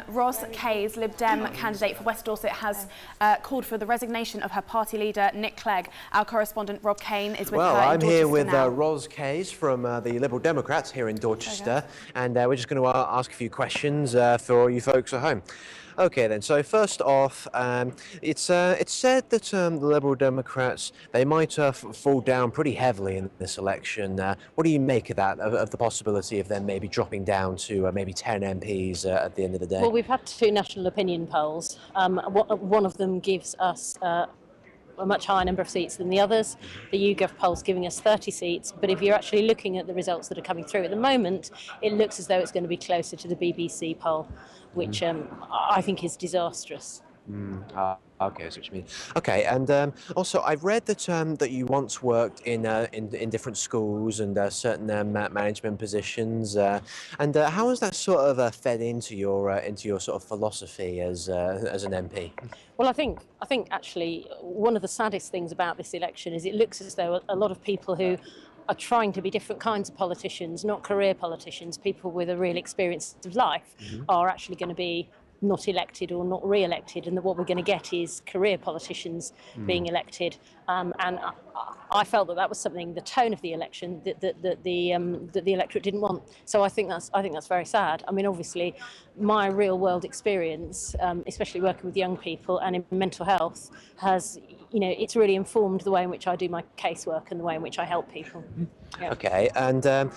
Ros Lib Dem candidate for West Dorset has called for the resignation of her party leader Nick Clegg. Our correspondent Rob Kane is with her in I'm Dorchester here with now. Ros from the Liberal Democrats here in Dorchester, and we're just going to ask a few questions for all you folks at home. Okay then, so first off, it's said that the Liberal Democrats, they might fall down pretty heavily in this election. What do you make of that, of the possibility of them maybe dropping down to maybe 10 MPs at the end of the day? Well, we've had two national opinion polls. One of them gives us a much higher number of seats than the others. The YouGov poll's giving us 30 seats, but if you're actually looking at the results that are coming through at the moment, it looks as though it's going to be closer to the BBC poll, which I think is disastrous. Okay, that's what you mean. Okay, and also I've read that that you once worked in different schools and certain management positions, and how has that sort of fed into your sort of philosophy as an MP? Well, I think actually one of the saddest things about this election is it looks as though a lot of people who are trying to be different kinds of politicians, not career politicians, people with a real experience of life, are actually going to be not elected or not re-elected, and that what we're going to get is career politicians being elected. And I felt that was something, the tone of the election, that the electorate didn't want. So I think that's very sad. I mean, obviously, my real-world experience, especially working with young people and in mental health, has, it's really informed the way in which I do my casework and the way in which I help people. Yeah. Okay, and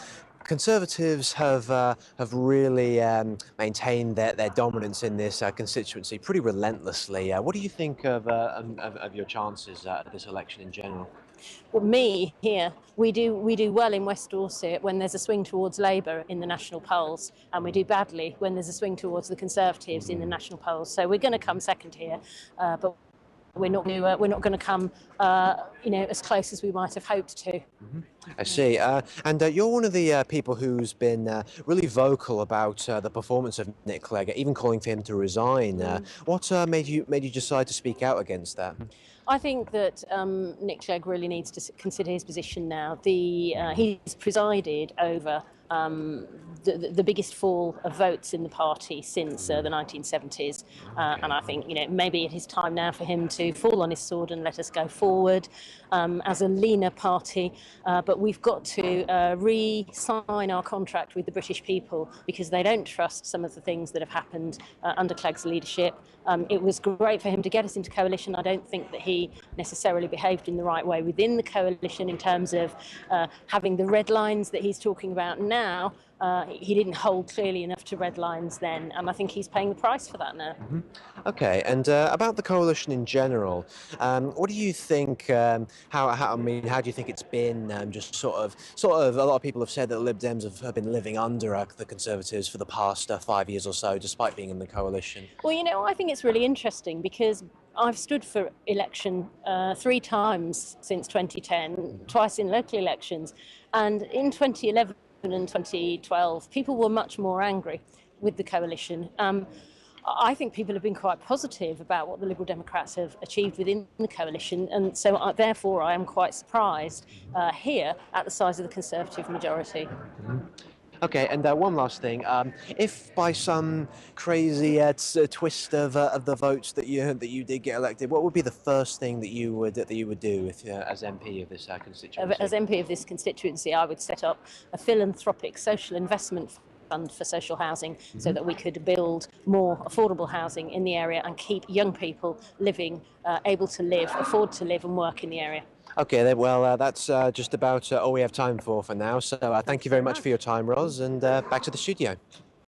Conservatives have really maintained their dominance in this constituency pretty relentlessly. What do you think of your chances at this election in general? Well, we do well in West Dorset when there's a swing towards Labour in the national polls, and we do badly when there's a swing towards the Conservatives in the national polls. So we're going to come second here, but we're not going to come, as close as we might have hoped to. I see. And you're one of the people who's been really vocal about the performance of Nick Clegg, even calling for him to resign. What made you decide to speak out against that? I think that Nick Clegg really needs to consider his position now. He's presided over the biggest fall of votes in the party since the 1970s, and I think maybe it is time now for him to fall on his sword and let us go forward as a leaner party. But we've got to re-sign our contract with the British people because they don't trust some of the things that have happened under Clegg's leadership. It was great for him to get us into coalition. I don't think that he necessarily behaved in the right way within the coalition in terms of having the red lines that he's talking about now. He didn't hold clearly enough to red lines then, and I think he's paying the price for that now. Okay, and about the coalition in general, what do you think? How do you think it's been? Just sort of. A lot of people have said that Lib Dems have been living under the Conservatives for the past 5 years or so, despite being in the coalition. Well, I think it's really interesting because I've stood for election 3 times since 2010, twice in local elections, and in 2011 and 2012, people were much more angry with the coalition. I think people have been quite positive about what the Liberal Democrats have achieved within the coalition, and so therefore I am quite surprised here at the size of the Conservative majority. Okay, and one last thing: if by some crazy twist of the votes that you did get elected, what would be the first thing that you would do if, as MP of this constituency? As MP of this constituency, I would set up a philanthropic social investment fund for social housing so that we could build more affordable housing in the area and keep young people living, able to live, afford to live and work in the area. Okay, then, well, that's just about all we have time for now. So thank you very much for your time, Ros, and back to the studio.